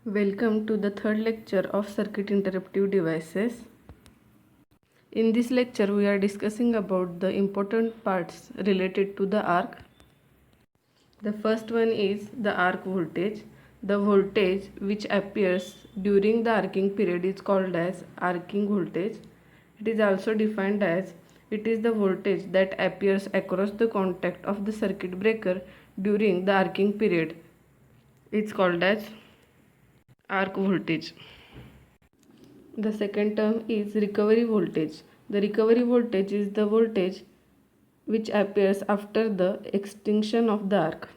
Welcome to the third lecture of circuit interruptive devices. In this lecture, we are discussing about the important parts related to the arc. The first one is the arc voltage. The voltage which appears during the arcing period is called as arcing voltage. It is also defined as it is the voltage that appears across the contact of the circuit breaker during the arcing period. It's called as arc voltage. The second term is recovery voltage. The recovery voltage is the voltage which appears after the extinction of the arc.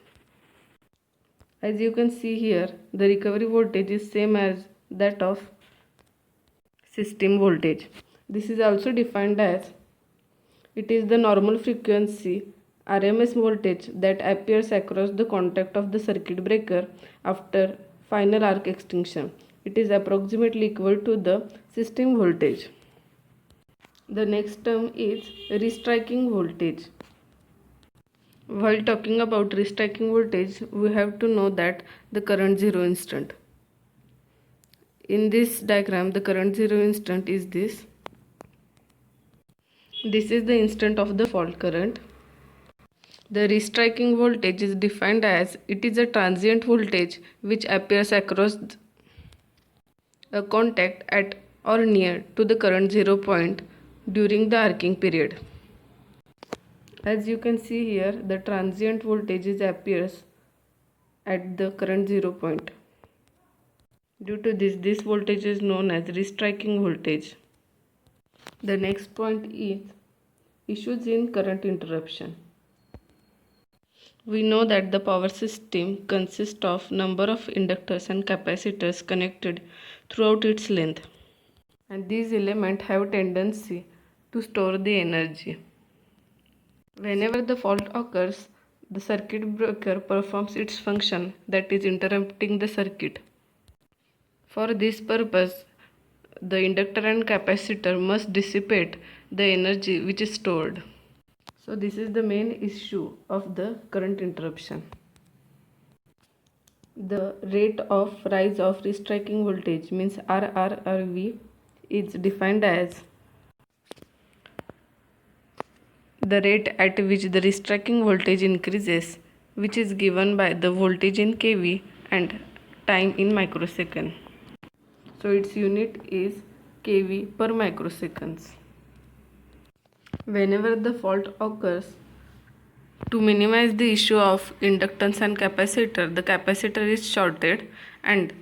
As you can see here, the recovery voltage is same as that of system voltage. This is also defined as it is the normal frequency RMS voltage that appears across the contact of the circuit breaker after final arc extinction. It is approximately equal to the system voltage. The next term is restriking voltage. While talking about restriking voltage, we have to know that the current zero instant. In this diagram, the current zero instant is this. This is the instant of the fault current. The restriking voltage is defined as it is a transient voltage which appears across a contact at or near to the current zero point during the arcing period. As you can see here, the transient voltage appears at the current zero point. Due to this voltage is known as restriking voltage. The next point is issues in current interruption. We know that the power system consists of number of inductors and capacitors connected throughout its length, and these elements have tendency to store the energy. Whenever the fault occurs, the circuit breaker performs its function, that is interrupting the circuit. For this purpose, the inductor and capacitor must dissipate the energy which is stored. So this is the main issue of the current interruption. The rate of rise of restriking voltage means RRRV is defined as the rate at which the restriking voltage increases, which is given by the voltage in kV and time in microsecond. So its unit is kV per microseconds. Whenever the fault occurs, to minimize the issue of inductance and capacitor, the capacitor is shorted and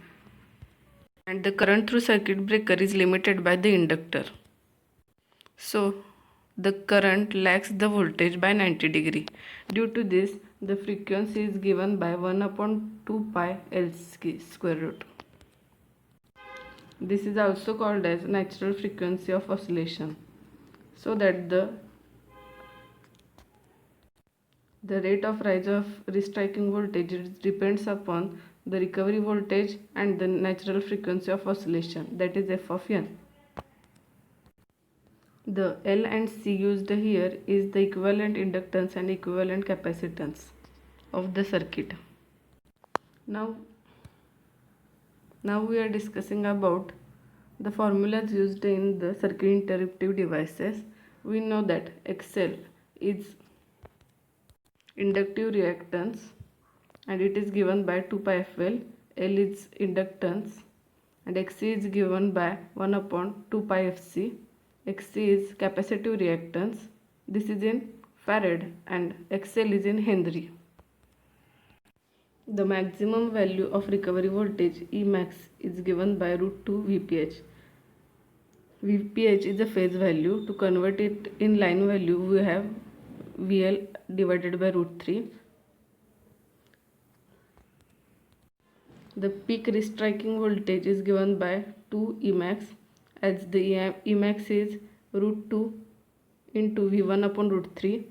the current through circuit breaker is limited by the inductor. So the current lags the voltage by 90 degree. Due to this, the frequency is given by 1 upon 2 pi L square root. This is also called as natural frequency of oscillation. So that the rate of rise of restriking voltage depends upon the recovery voltage and the natural frequency of oscillation, that is f of n. The L and C used here is the equivalent inductance and equivalent capacitance of the circuit. Now we are discussing about the formulas used in the circuit interruptive devices. We know that XL is inductive reactance and it is given by 2 pi FL. L is inductance and XC is given by 1 upon 2 pi FC. XC is capacitive reactance. This is in farad and XL is in Henry. The maximum value of recovery voltage Emax is given by root 2 VPH. VPH is a phase value. To convert it in line value, we have VL divided by root 3. The peak restriking voltage is given by 2 Emax, as the Emax is root 2 into V1 upon root 3.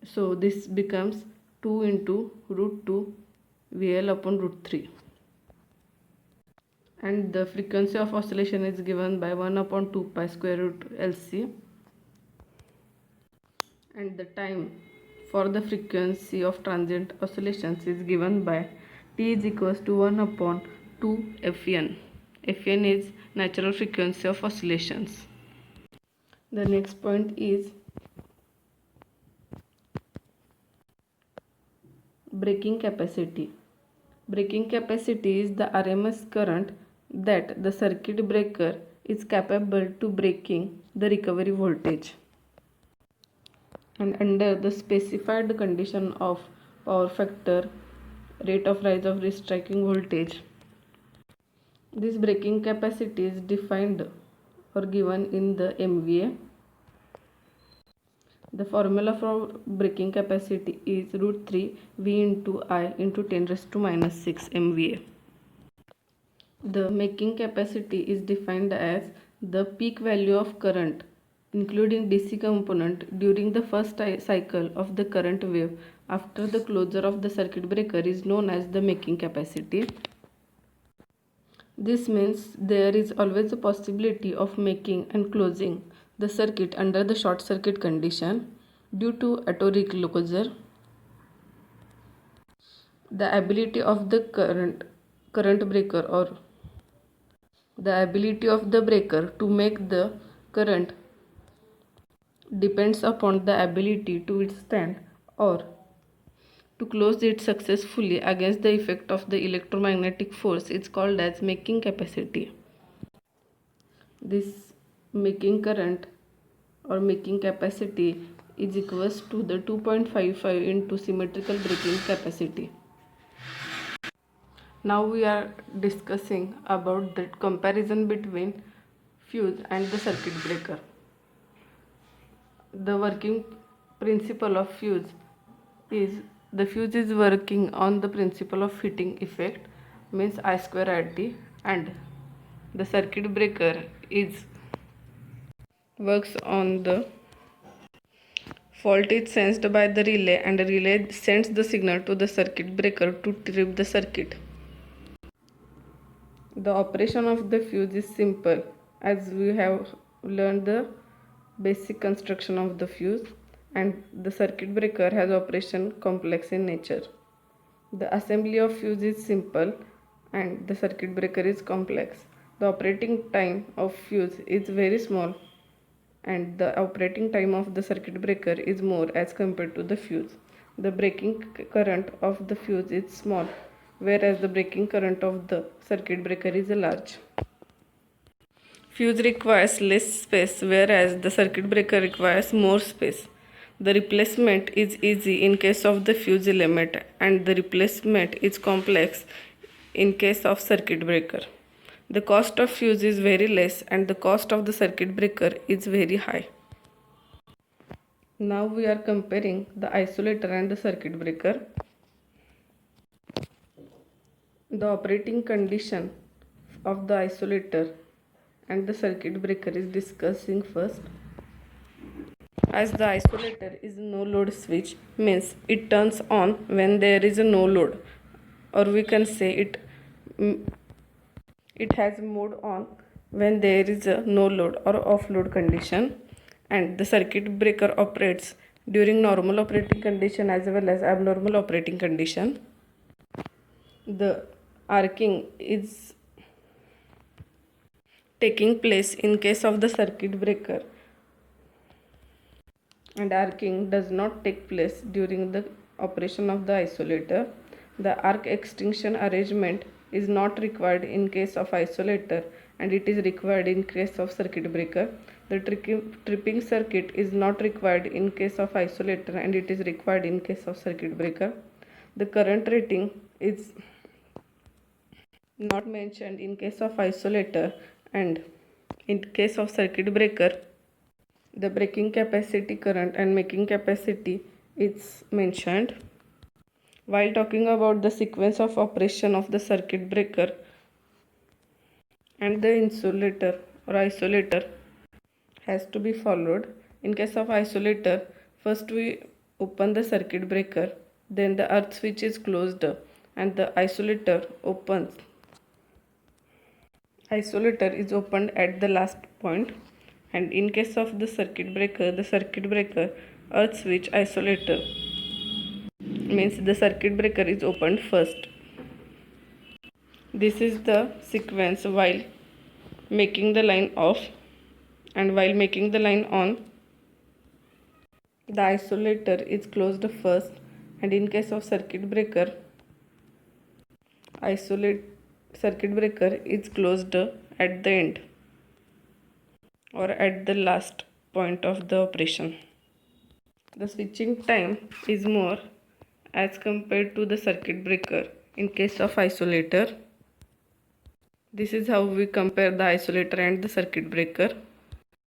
So this becomes 2 into root 2 VL upon root 3. And the frequency of oscillation is given by 1 upon 2 pi square root LC. And the time for the frequency of transient oscillations is given by T is equals to 1 upon to Fn. Fn is natural frequency of oscillations. The next point is breaking capacity. Breaking capacity is the RMS current that the circuit breaker is capable to breaking the recovery voltage. And under the specified condition of power factor, rate of rise of striking voltage, this breaking capacity is defined or given in the MVA. The formula for breaking capacity is root 3 V into I into 10 raised to minus 6 MVA. The making capacity is defined as the peak value of current including DC component during the first cycle of the current wave after the closure of the circuit breaker is known as the making capacity. This means there is always a possibility of making and closing the circuit under the short circuit condition due to auto reclosure. The ability of the current breaker or the ability of the breaker to make the current depends upon the ability to withstand or to close it successfully against the effect of the electromagnetic force is called as making capacity. This making current or making capacity is equals to the 2.55 into symmetrical breaking capacity. Now we are discussing about the comparison between fuse and the circuit breaker. The working principle of fuse is the fuse is working on the principle of fitting effect, means I square RT, and the circuit breaker is works on the fault is sensed by the relay and the relay sends the signal to the circuit breaker to trip the circuit. The operation of the fuse is simple as we have learned the basic construction of the fuse, and the circuit breaker has operation complex in nature. The assembly of fuse is simple and the circuit breaker is complex. The operating time of fuse is very small and the operating time of the circuit breaker is more as compared to the fuse. The breaking current of the fuse is small whereas the breaking current of the circuit breaker is large. Fuse requires less space whereas the circuit breaker requires more space. The replacement is easy in case of the fuse element and the replacement is complex in case of circuit breaker. The cost of fuse is very less and the cost of the circuit breaker is very high. Now we are comparing the isolator and the circuit breaker. The operating condition of the isolator and the circuit breaker is discussing first. As the isolator is no load switch, means it turns on when there is a no load, or we can say it has mode on when there is a no load or off load condition, and the circuit breaker operates during normal operating condition as well as abnormal operating condition. The arcing is taking place in case of the circuit breaker and arcing does not take place during the operation of the isolator. The arc extinction arrangement is not required in case of isolator and it is required in case of circuit breaker. The tripping circuit is not required in case of isolator and it is required in case of circuit breaker. The current rating is not mentioned in case of isolator, and in case of circuit breaker the breaking capacity current and making capacity is mentioned. While talking about the sequence of operation of the circuit breaker and the insulator or isolator has to be followed. In case of isolator, first we open the circuit breaker, then the earth switch is closed and the isolator is opened at the last point. And in case of the circuit breaker earth switch isolator means the circuit breaker is opened first. This is the sequence while making the line off, and while making the line on, the isolator is closed first, and in case of circuit breaker, circuit breaker is closed at the end or at the last point of the operation. The switching time is more as compared to the circuit breaker in case of isolator. This is how we compare the isolator and the circuit breaker.